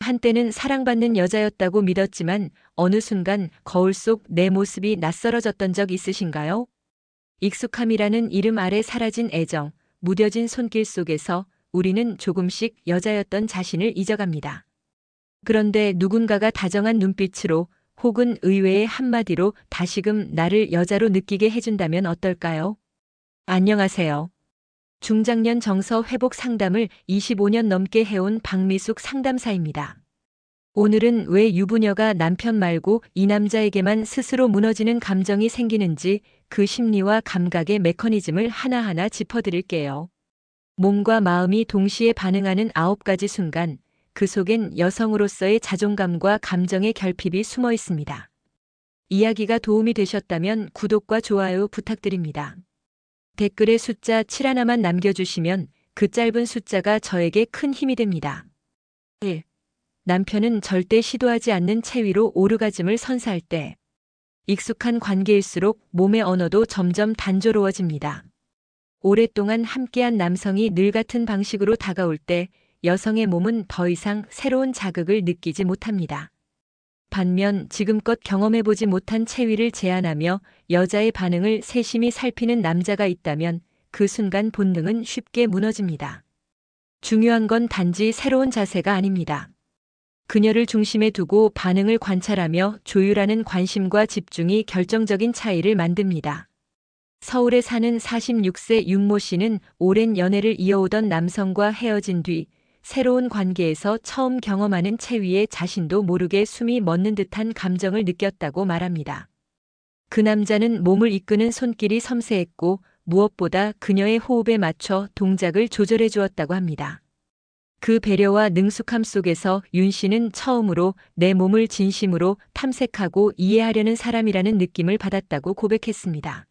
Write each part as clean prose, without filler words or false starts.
한때는 사랑받는 여자였다고 믿었지만 어느 순간 거울 속 내 모습이 낯설어졌던 적 있으신가요? 익숙함이라는 이름 아래 사라진 애정, 무뎌진 손길 속에서 우리는 조금씩 여자였던 자신을 잊어갑니다. 그런데 누군가가 다정한 눈빛으로 혹은 의외의 한마디로 다시금 나를 여자로 느끼게 해준다면 어떨까요? 안녕하세요. 중장년 정서 회복 상담을 25년 넘게 해온 박미숙 상담사입니다. 오늘은 왜 유부녀가 남편 말고 이 남자에게만 스스로 무너지는 감정이 생기는지 그 심리와 감각의 메커니즘을 하나하나 짚어드릴게요. 몸과 마음이 동시에 반응하는 9가지 순간, 그 속엔 여성으로서의 자존감과 감정의 결핍이 숨어 있습니다. 이야기가 도움이 되셨다면 구독과 좋아요 부탁드립니다. 댓글에 숫자 7 하나만 남겨주시면 그 짧은 숫자가 저에게 큰 힘이 됩니다. 1. 남편은 절대 시도하지 않는 체위로 오르가즘을 선사할 때. 익숙한 관계일수록 몸의 언어도 점점 단조로워집니다. 오랫동안 함께한 남성이 늘 같은 방식으로 다가올 때 여성의 몸은 더 이상 새로운 자극을 느끼지 못합니다. 반면 지금껏 경험해보지 못한 체위를 제안하며 여자의 반응을 세심히 살피는 남자가 있다면 그 순간 본능은 쉽게 무너집니다. 중요한 건 단지 새로운 자세가 아닙니다. 그녀를 중심에 두고 반응을 관찰하며 조율하는 관심과 집중이 결정적인 차이를 만듭니다. 서울에 사는 46세 윤모 씨는 오랜 연애를 이어오던 남성과 헤어진 뒤 새로운 관계에서 처음 경험하는 체위에 자신도 모르게 숨이 멎는 듯한 감정을 느꼈다고 말합니다. 그 남자는 몸을 이끄는 손길이 섬세했고 무엇보다 그녀의 호흡에 맞춰 동작을 조절해 주었다고 합니다. 그 배려와 능숙함 속에서 윤 씨는 처음으로 내 몸을 진심으로 탐색하고 이해하려는 사람이라는 느낌을 받았다고 고백했습니다.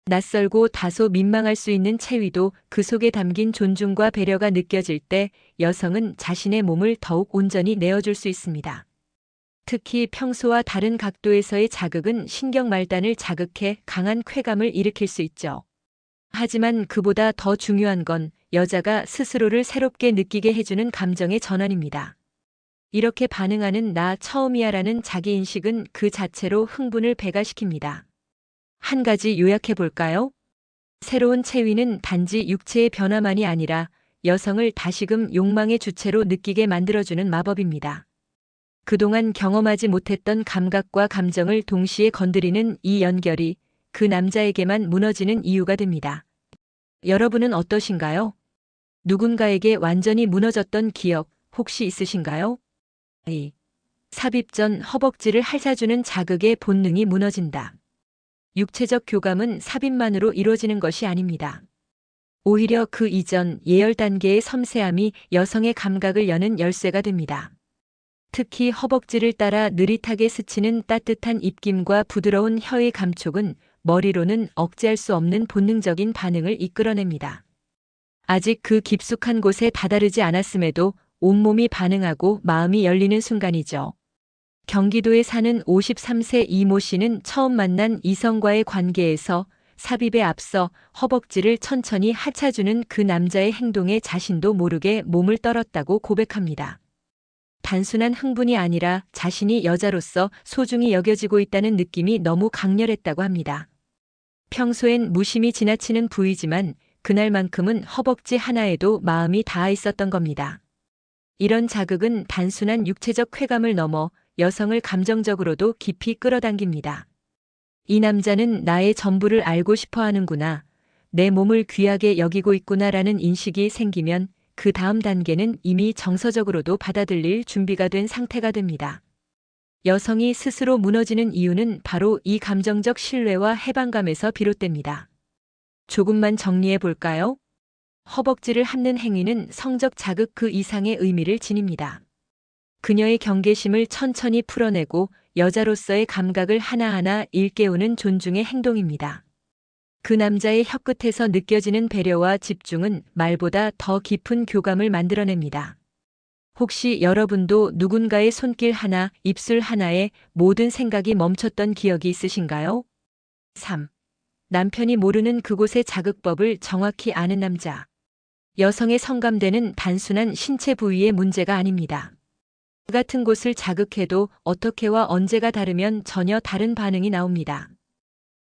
낯설고 다소 민망할 수 있는 체위도 그 속에 담긴 존중과 배려가 느껴질 때 여성은 자신의 몸을 더욱 온전히 내어줄 수 있습니다. 특히 평소와 다른 각도에서의 자극은 신경 말단을 자극해 강한 쾌감을 일으킬 수 있죠. 하지만 그보다 더 중요한 건 여자가 스스로를 새롭게 느끼게 해주는 감정의 전환입니다. 이렇게 반응하는 나 처음이야라는 자기인식은 그 자체로 흥분을 배가시킵니다. 한 가지 요약해 볼까요? 새로운 체위는 단지 육체의 변화만이 아니라 여성을 다시금 욕망의 주체로 느끼게 만들어주는 마법입니다. 그동안 경험하지 못했던 감각과 감정을 동시에 건드리는 이 연결이 그 남자에게만 무너지는 이유가 됩니다. 여러분은 어떠신가요? 누군가에게 완전히 무너졌던 기억 혹시 있으신가요? 2. 삽입 전 허벅지를 핥아주는 자극의 본능이 무너진다. 육체적 교감은 삽입만으로 이루어지는 것이 아닙니다. 오히려 그 이전 예열 단계의 섬세함이 여성의 감각을 여는 열쇠가 됩니다. 특히 허벅지를 따라 느릿하게 스치는 따뜻한 입김과 부드러운 혀의 감촉은 머리로는 억제할 수 없는 본능적인 반응을 이끌어냅니다. 아직 그 깊숙한 곳에 다다르지 않았음에도 온몸이 반응하고 마음이 열리는 순간이죠. 경기도에 사는 53세 이모 씨는 처음 만난 이성과의 관계에서 삽입에 앞서 허벅지를 천천히 핥아주는 그 남자의 행동에 자신도 모르게 몸을 떨었다고 고백합니다. 단순한 흥분이 아니라 자신이 여자로서 소중히 여겨지고 있다는 느낌이 너무 강렬했다고 합니다. 평소엔 무심히 지나치는 부위지만 그날만큼은 허벅지 하나에도 마음이 닿아 있었던 겁니다. 이런 자극은 단순한 육체적 쾌감을 넘어 여성을 감정적으로도 깊이 끌어당깁니다. 이 남자는 나의 전부를 알고 싶어 하는구나, 내 몸을 귀하게 여기고 있구나라는 인식이 생기면 그 다음 단계는 이미 정서적으로도 받아들일 준비가 된 상태가 됩니다. 여성이 스스로 무너지는 이유는 바로 이 감정적 신뢰와 해방감에서 비롯됩니다. 조금만 정리해 볼까요? 허벅지를 핥는 행위는 성적 자극 그 이상의 의미를 지닙니다. 그녀의 경계심을 천천히 풀어내고 여자로서의 감각을 하나하나 일깨우는 존중의 행동입니다. 그 남자의 혀끝에서 느껴지는 배려와 집중은 말보다 더 깊은 교감을 만들어냅니다. 혹시 여러분도 누군가의 손길 하나, 입술 하나에 모든 생각이 멈췄던 기억이 있으신가요? 3. 남편이 모르는 그곳의 자극법을 정확히 아는 남자. 여성의 성감대는 단순한 신체 부위의 문제가 아닙니다. 같은 곳을 자극해도 어떻게와 언제가 다르면 전혀 다른 반응이 나옵니다.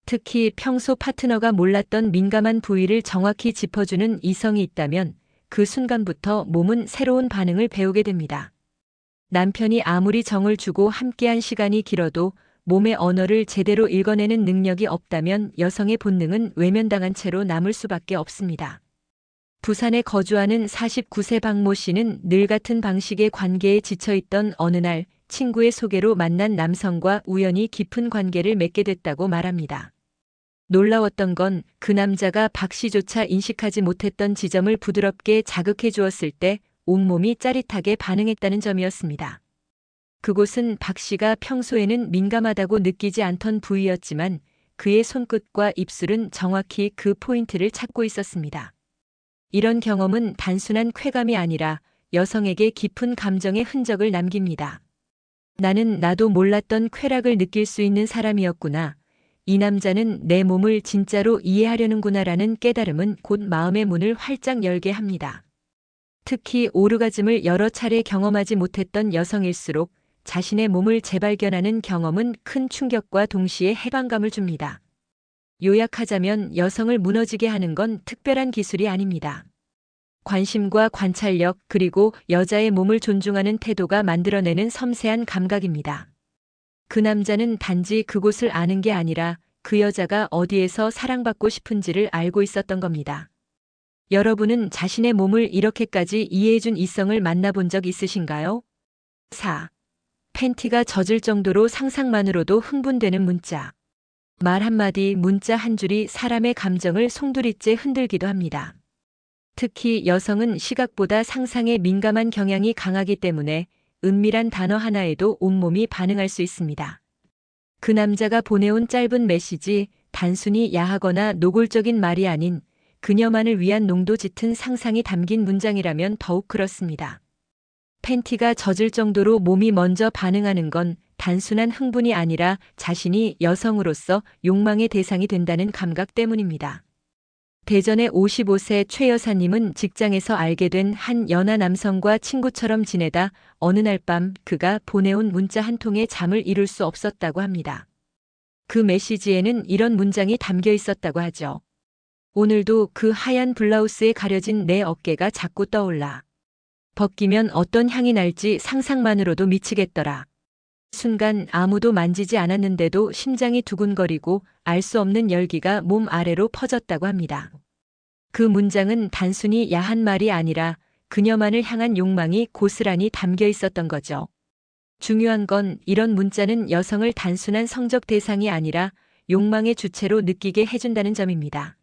특히 평소 파트너가 몰랐던 민감한 부위를 정확히 짚어주는 이성이 있다면 그 순간부터 몸은 새로운 반응을 배우게 됩니다. 남편이 아무리 정을 주고 함께한 시간이 길어도 몸의 언어를 제대로 읽어내는 능력이 없다면 여성의 본능은 외면당한 채로 남을 수밖에 없습니다. 부산에 거주하는 49세 박모 씨는 늘 같은 방식의 관계에 지쳐있던 어느 날 친구의 소개로 만난 남성과 우연히 깊은 관계를 맺게 됐다고 말합니다. 놀라웠던 건 그 남자가 박 씨조차 인식하지 못했던 지점을 부드럽게 자극해 주었을 때 온몸이 짜릿하게 반응했다는 점이었습니다. 그곳은 박 씨가 평소에는 민감하다고 느끼지 않던 부위였지만 그의 손끝과 입술은 정확히 그 포인트를 찾고 있었습니다. 이런 경험은 단순한 쾌감이 아니라 여성에게 깊은 감정의 흔적을 남깁니다. 나는 나도 몰랐던 쾌락을 느낄 수 있는 사람이었구나. 이 남자는 내 몸을 진짜로 이해하려는구나라는 깨달음은 곧 마음의 문을 활짝 열게 합니다. 특히 오르가즘을 여러 차례 경험하지 못했던 여성일수록 자신의 몸을 재발견하는 경험은 큰 충격과 동시에 해방감을 줍니다. 요약하자면 여성을 무너지게 하는 건 특별한 기술이 아닙니다. 관심과 관찰력 그리고 여자의 몸을 존중하는 태도가 만들어내는 섬세한 감각입니다. 그 남자는 단지 그곳을 아는 게 아니라 그 여자가 어디에서 사랑받고 싶은지를 알고 있었던 겁니다. 여러분은 자신의 몸을 이렇게까지 이해해준 이성을 만나본 적 있으신가요? 4. 팬티가 젖을 정도로 상상만으로도 흥분되는 문자. 말 한마디, 문자 한 줄이 사람의 감정을 송두리째 흔들기도 합니다. 특히 여성은 시각보다 상상에 민감한 경향이 강하기 때문에 은밀한 단어 하나에도 온몸이 반응할 수 있습니다. 그 남자가 보내온 짧은 메시지, 단순히 야하거나 노골적인 말이 아닌 그녀만을 위한 농도 짙은 상상이 담긴 문장이라면 더욱 그렇습니다. 팬티가 젖을 정도로 몸이 먼저 반응하는 건 단순한 흥분이 아니라 자신이 여성으로서 욕망의 대상이 된다는 감각 때문입니다. 대전의 55세 최 여사님은 직장에서 알게 된 한 연하 남성과 친구처럼 지내다 어느 날 밤 그가 보내온 문자 한 통에 잠을 이룰 수 없었다고 합니다. 그 메시지에는 이런 문장이 담겨 있었다고 하죠. 오늘도 그 하얀 블라우스에 가려진 내 어깨가 자꾸 떠올라. 벗기면 어떤 향이 날지 상상만으로도 미치겠더라. 순간 아무도 만지지 않았는데도 심장이 두근거리고 알 수 없는 열기가 몸 아래로 퍼졌다고 합니다. 그 문장은 단순히 야한 말이 아니라 그녀만을 향한 욕망이 고스란히 담겨 있었던 거죠. 중요한 건 이런 문자는 여성을 단순한 성적 대상이 아니라 욕망의 주체로 느끼게 해준다는 점입니다.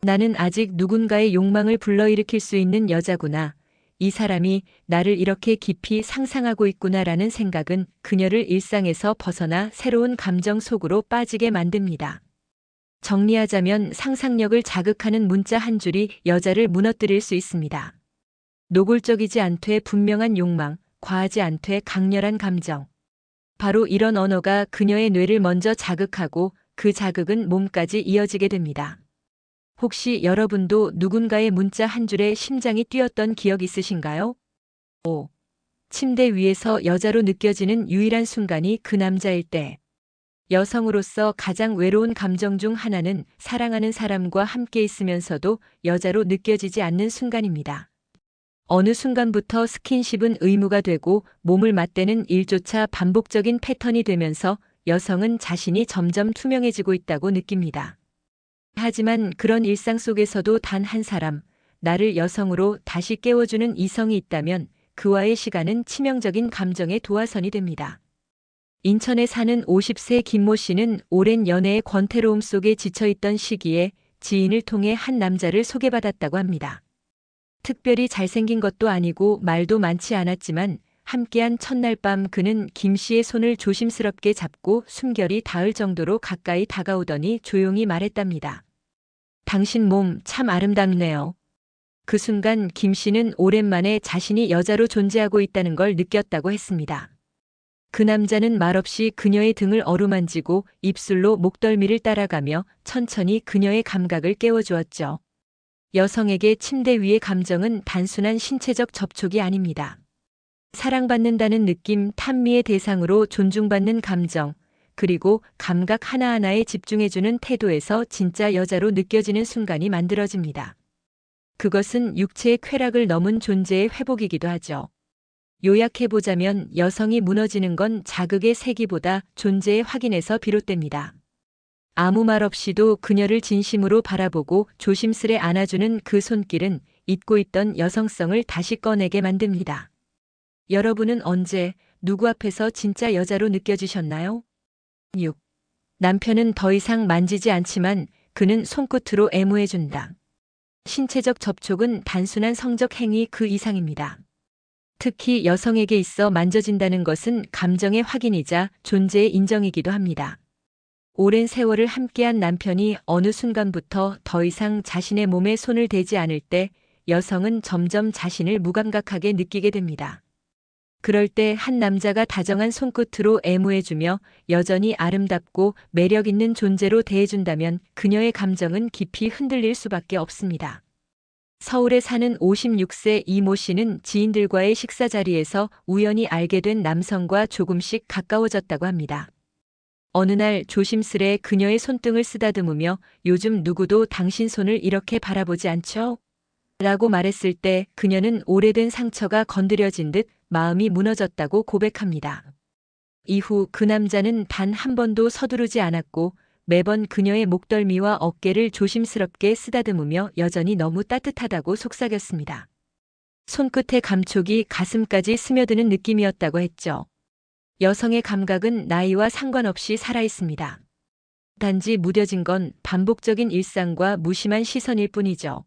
나는 아직 누군가의 욕망을 불러일으킬 수 있는 여자구나. 이 사람이 나를 이렇게 깊이 상상하고 있구나라는 생각은 그녀를 일상에서 벗어나 새로운 감정 속으로 빠지게 만듭니다. 정리하자면 상상력을 자극하는 문자 한 줄이 여자를 무너뜨릴 수 있습니다. 노골적이지 않되 분명한 욕망, 과하지 않되 강렬한 감정. 바로 이런 언어가 그녀의 뇌를 먼저 자극하고 그 자극은 몸까지 이어지게 됩니다. 혹시 여러분도 누군가의 문자 한 줄에 심장이 뛰었던 기억 있으신가요? 5. 침대 위에서 여자로 느껴지는 유일한 순간이 그 남자일 때. 여성으로서 가장 외로운 감정 중 하나는 사랑하는 사람과 함께 있으면서도 여자로 느껴지지 않는 순간입니다. 어느 순간부터 스킨십은 의무가 되고 몸을 맞대는 일조차 반복적인 패턴이 되면서 여성은 자신이 점점 투명해지고 있다고 느낍니다. 하지만 그런 일상 속에서도 단 한 사람, 나를 여성으로 다시 깨워주는 이성이 있다면 그와의 시간은 치명적인 감정의 도화선이 됩니다. 인천에 사는 50세 김모 씨는 오랜 연애의 권태로움 속에 지쳐있던 시기에 지인을 통해 한 남자를 소개받았다고 합니다. 특별히 잘생긴 것도 아니고 말도 많지 않았지만 함께한 첫날 밤 그는 김 씨의 손을 조심스럽게 잡고 숨결이 닿을 정도로 가까이 다가오더니 조용히 말했답니다. 당신 몸 참 아름답네요. 그 순간 김 씨는 오랜만에 자신이 여자로 존재하고 있다는 걸 느꼈다고 했습니다. 그 남자는 말없이 그녀의 등을 어루만지고 입술로 목덜미를 따라가며 천천히 그녀의 감각을 깨워주었죠. 여성에게 침대 위의 감정은 단순한 신체적 접촉이 아닙니다. 사랑받는다는 느낌, 탄미의 대상으로 존중받는 감정, 그리고 감각 하나하나에 집중해주는 태도에서 진짜 여자로 느껴지는 순간이 만들어집니다. 그것은 육체의 쾌락을 넘은 존재의 회복이기도 하죠. 요약해보자면 여성이 무너지는 건 자극의 세기보다 존재의 확인에서 비롯됩니다. 아무 말 없이도 그녀를 진심으로 바라보고 조심스레 안아주는 그 손길은 잊고 있던 여성성을 다시 꺼내게 만듭니다. 여러분은 언제 누구 앞에서 진짜 여자로 느껴지셨나요? 6. 남편은 더 이상 만지지 않지만 그는 손끝으로 애무해준다. 신체적 접촉은 단순한 성적 행위 그 이상입니다. 특히 여성에게 있어 만져진다는 것은 감정의 확인이자 존재의 인정이기도 합니다. 오랜 세월을 함께한 남편이 어느 순간부터 더 이상 자신의 몸에 손을 대지 않을 때 여성은 점점 자신을 무감각하게 느끼게 됩니다. 그럴 때 한 남자가 다정한 손끝으로 애무해주며 여전히 아름답고 매력 있는 존재로 대해준다면 그녀의 감정은 깊이 흔들릴 수밖에 없습니다. 서울에 사는 56세 이모 씨는 지인들과의 식사 자리에서 우연히 알게 된 남성과 조금씩 가까워졌다고 합니다. 어느 날 조심스레 그녀의 손등을 쓰다듬으며 요즘 누구도 당신 손을 이렇게 바라보지 않죠? 라고 말했을 때 그녀는 오래된 상처가 건드려진 듯 마음이 무너졌다고 고백합니다. 이후 그 남자는 단 한 번도 서두르지 않았고 매번 그녀의 목덜미와 어깨를 조심스럽게 쓰다듬으며 여전히 너무 따뜻하다고 속삭였습니다. 손끝의 감촉이 가슴까지 스며드는 느낌이었다고 했죠. 여성의 감각은 나이와 상관없이 살아있습니다. 단지 무뎌진 건 반복적인 일상과 무심한 시선일 뿐이죠.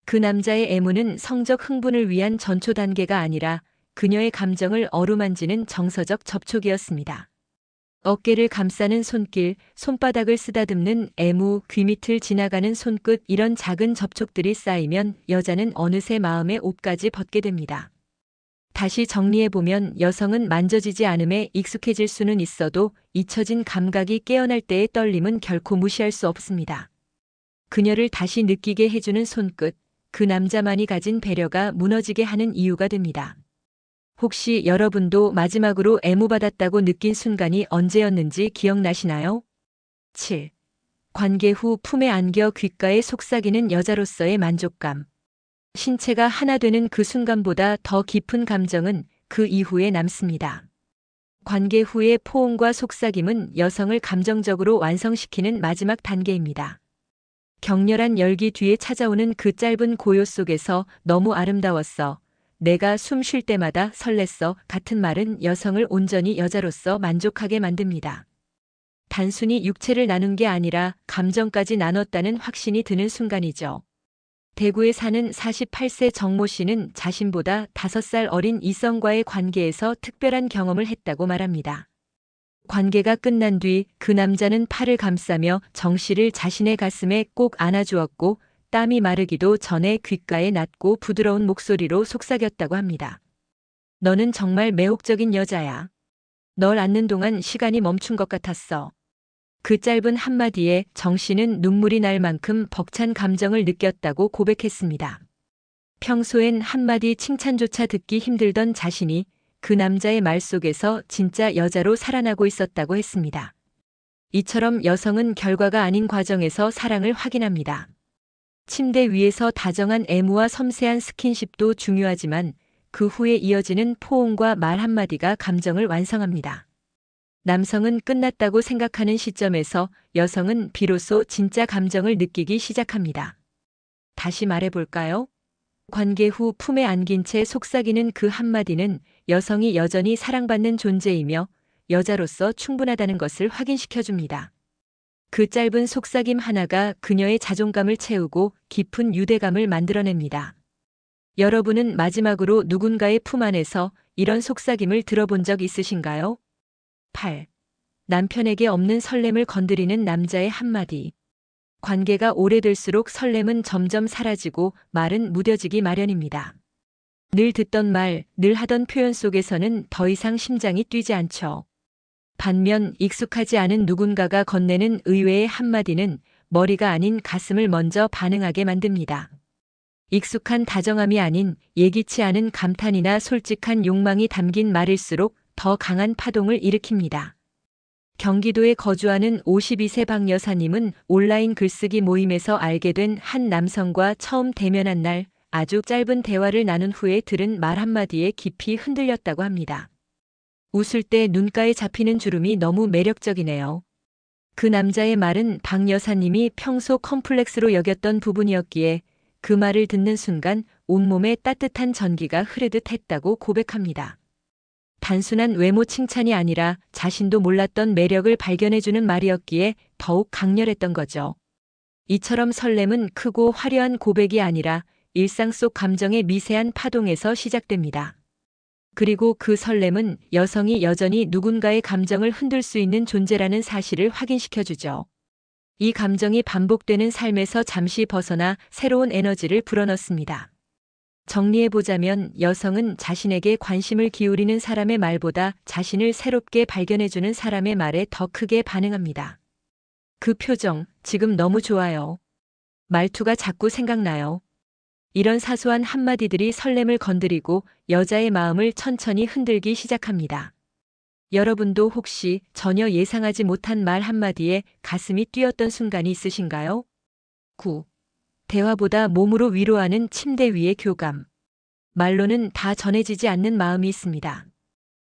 그 남자의 애무는 성적 흥분을 위한 전초 단계가 아니라 그녀의 감정을 어루만지는 정서적 접촉이었습니다. 어깨를 감싸는 손길, 손바닥을 쓰다듬는 애무, 귀 밑을 지나가는 손끝, 이런 작은 접촉들이 쌓이면 여자는 어느새 마음의 옷까지 벗게 됩니다. 다시 정리해보면 여성은 만져지지 않음에 익숙해질 수는 있어도 잊혀진 감각이 깨어날 때의 떨림은 결코 무시할 수 없습니다. 그녀를 다시 느끼게 해주는 손끝, 그 남자만이 가진 배려가 무너지게 하는 이유가 됩니다. 혹시 여러분도 마지막으로 애무받았다고 느낀 순간이 언제였는지 기억나시나요? 7. 관계 후 품에 안겨 귓가에 속삭이는 여자로서의 만족감. 신체가 하나 되는 그 순간보다 더 깊은 감정은 그 이후에 남습니다. 관계 후의 포옹과 속삭임은 여성을 감정적으로 완성시키는 마지막 단계입니다. 격렬한 열기 뒤에 찾아오는 그 짧은 고요 속에서 너무 아름다웠어, 내가 숨 쉴 때마다 설렜어 같은 말은 여성을 온전히 여자로서 만족하게 만듭니다. 단순히 육체를 나눈 게 아니라 감정까지 나눴다는 확신이 드는 순간이죠. 대구에 사는 48세 정모 씨는 자신보다 5살 어린 이성과의 관계에서 특별한 경험을 했다고 말합니다. 관계가 끝난 뒤 그 남자는 팔을 감싸며 정 씨를 자신의 가슴에 꼭 안아주었고 땀이 마르기도 전에 귓가에 낮고 부드러운 목소리로 속삭였다고 합니다. 너는 정말 매혹적인 여자야. 널 안는 동안 시간이 멈춘 것 같았어. 그 짧은 한마디에 정 씨는 눈물이 날 만큼 벅찬 감정을 느꼈다고 고백했습니다. 평소엔 한마디 칭찬조차 듣기 힘들던 자신이 그 남자의 말 속에서 진짜 여자로 살아나고 있었다고 했습니다. 이처럼 여성은 결과가 아닌 과정에서 사랑을 확인합니다. 침대 위에서 다정한 애무와 섬세한 스킨십도 중요하지만 그 후에 이어지는 포옹과 말 한마디가 감정을 완성합니다. 남성은 끝났다고 생각하는 시점에서 여성은 비로소 진짜 감정을 느끼기 시작합니다. 다시 말해볼까요? 관계 후 품에 안긴 채 속삭이는 그 한마디는 여성이 여전히 사랑받는 존재이며 여자로서 충분하다는 것을 확인시켜줍니다. 그 짧은 속삭임 하나가 그녀의 자존감을 채우고 깊은 유대감을 만들어냅니다. 여러분은 마지막으로 누군가의 품 안에서 이런 속삭임을 들어본 적 있으신가요? 8. 남편에게 없는 설렘을 건드리는 남자의 한마디. 관계가 오래될수록 설렘은 점점 사라지고 말은 무뎌지기 마련입니다. 늘 듣던 말, 늘 하던 표현 속에서는 더 이상 심장이 뛰지 않죠. 반면 익숙하지 않은 누군가가 건네는 의외의 한마디는 머리가 아닌 가슴을 먼저 반응하게 만듭니다. 익숙한 다정함이 아닌 예기치 않은 감탄이나 솔직한 욕망이 담긴 말일수록 더 강한 파동을 일으킵니다. 경기도에 거주하는 52세 박 여사님은 온라인 글쓰기 모임에서 알게 된 한 남성과 처음 대면한 날 아주 짧은 대화를 나눈 후에 들은 말 한마디에 깊이 흔들렸다고 합니다. 웃을 때 눈가에 잡히는 주름이 너무 매력적이네요. 그 남자의 말은 박 여사님이 평소 컴플렉스로 여겼던 부분이었기에 그 말을 듣는 순간 온몸에 따뜻한 전기가 흐르듯 했다고 고백합니다. 단순한 외모 칭찬이 아니라 자신도 몰랐던 매력을 발견해주는 말이었기에 더욱 강렬했던 거죠. 이처럼 설렘은 크고 화려한 고백이 아니라 일상 속 감정의 미세한 파동에서 시작됩니다. 그리고 그 설렘은 여성이 여전히 누군가의 감정을 흔들 수 있는 존재라는 사실을 확인시켜주죠. 이 감정이 반복되는 삶에서 잠시 벗어나 새로운 에너지를 불어넣습니다. 정리해보자면 여성은 자신에게 관심을 기울이는 사람의 말보다 자신을 새롭게 발견해주는 사람의 말에 더 크게 반응합니다. 그 표정, 지금 너무 좋아요. 말투가 자꾸 생각나요. 이런 사소한 한마디들이 설렘을 건드리고 여자의 마음을 천천히 흔들기 시작합니다. 여러분도 혹시 전혀 예상하지 못한 말 한마디에 가슴이 뛰었던 순간이 있으신가요? 9. 대화보다 몸으로 위로하는 침대 위의 교감. 말로는 다 전해지지 않는 마음이 있습니다.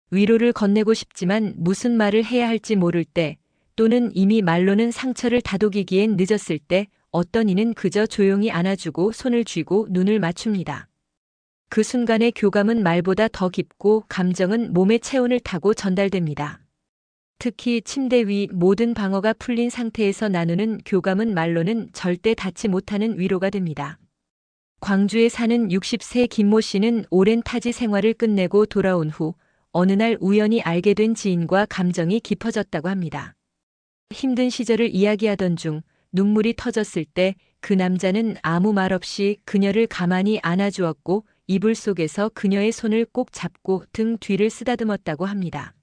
위로를 건네고 싶지만 무슨 말을 해야 할지 모를 때, 또는 이미 말로는 상처를 다독이기엔 늦었을 때 어떤 이는 그저 조용히 안아주고 손을 쥐고 눈을 맞춥니다. 그 순간의 교감은 말보다 더 깊고 감정은 몸의 체온을 타고 전달됩니다. 특히 침대 위 모든 방어가 풀린 상태에서 나누는 교감은 말로는 절대 닿지 못하는 위로가 됩니다. 광주에 사는 60세 김모 씨는 오랜 타지 생활을 끝내고 돌아온 후 어느 날 우연히 알게 된 지인과 감정이 깊어졌다고 합니다. 힘든 시절을 이야기하던 중 눈물이 터졌을 때 그 남자는 아무 말 없이 그녀를 가만히 안아주었고 이불 속에서 그녀의 손을 꼭 잡고 등 뒤를 쓰다듬었다고 합니다.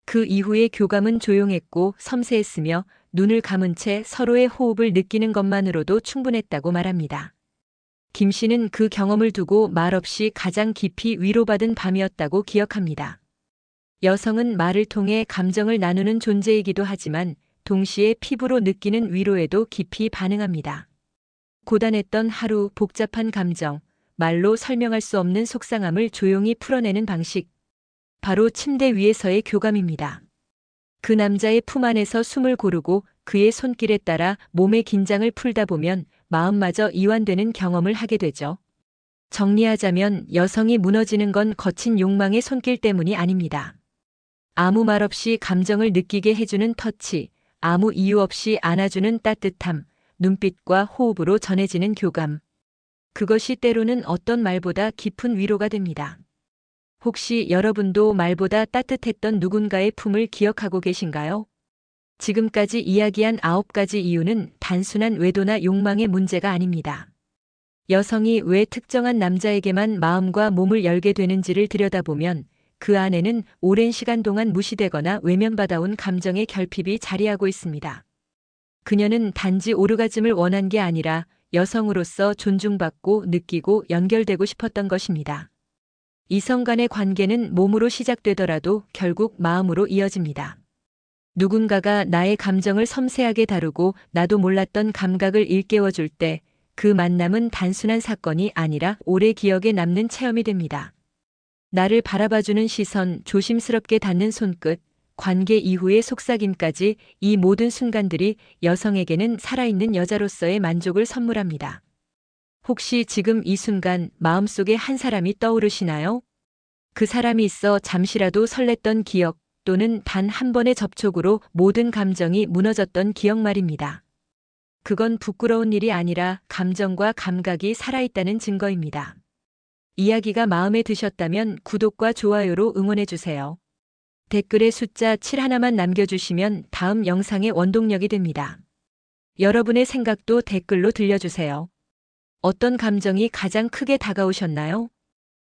그 이후의 교감은 조용했고 섬세했으며 눈을 감은 채 서로의 호흡을 느끼는 것만으로도 충분했다고 말합니다. 김 씨는 그 경험을 두고 말없이 가장 깊이 위로받은 밤이었다고 기억합니다. 여성은 말을 통해 감정을 나누는 존재이기도 하지만 동시에 피부로 느끼는 위로에도 깊이 반응합니다. 고단했던 하루, 복잡한 감정, 말로 설명할 수 없는 속상함을 조용히 풀어내는 방식. 바로 침대 위에서의 교감입니다. 그 남자의 품 안에서 숨을 고르고 그의 손길에 따라 몸의 긴장을 풀다 보면 마음마저 이완되는 경험을 하게 되죠. 정리하자면 여성이 무너지는 건 거친 욕망의 손길 때문이 아닙니다. 아무 말 없이 감정을 느끼게 해주는 터치, 아무 이유 없이 안아주는 따뜻함, 눈빛과 호흡으로 전해지는 교감. 그것이 때로는 어떤 말보다 깊은 위로가 됩니다. 혹시 여러분도 말보다 따뜻했던 누군가의 품을 기억하고 계신가요? 지금까지 이야기한 9가지 이유는 단순한 외도나 욕망의 문제가 아닙니다. 여성이 왜 특정한 남자에게만 마음과 몸을 열게 되는지를 들여다보면 그 안에는 오랜 시간 동안 무시되거나 외면받아온 감정의 결핍이 자리하고 있습니다. 그녀는 단지 오르가즘을 원한 게 아니라 여성으로서 존중받고 느끼고 연결되고 싶었던 것입니다. 이성 간의 관계는 몸으로 시작되더라도 결국 마음으로 이어집니다. 누군가가 나의 감정을 섬세하게 다루고 나도 몰랐던 감각을 일깨워줄 때 그 만남은 단순한 사건이 아니라 오래 기억에 남는 체험이 됩니다. 나를 바라봐주는 시선, 조심스럽게 닿는 손끝, 관계 이후의 속삭임까지 이 모든 순간들이 여성에게는 살아있는 여자로서의 만족을 선물합니다. 혹시 지금 이 순간 마음속에 한 사람이 떠오르시나요? 그 사람이 있어 잠시라도 설렜던 기억 또는 단 한 번의 접촉으로 모든 감정이 무너졌던 기억 말입니다. 그건 부끄러운 일이 아니라 감정과 감각이 살아있다는 증거입니다. 이야기가 마음에 드셨다면 구독과 좋아요로 응원해주세요. 댓글에 숫자 7 하나만 남겨주시면 다음 영상의 원동력이 됩니다. 여러분의 생각도 댓글로 들려주세요. 어떤 감정이 가장 크게 다가오셨나요?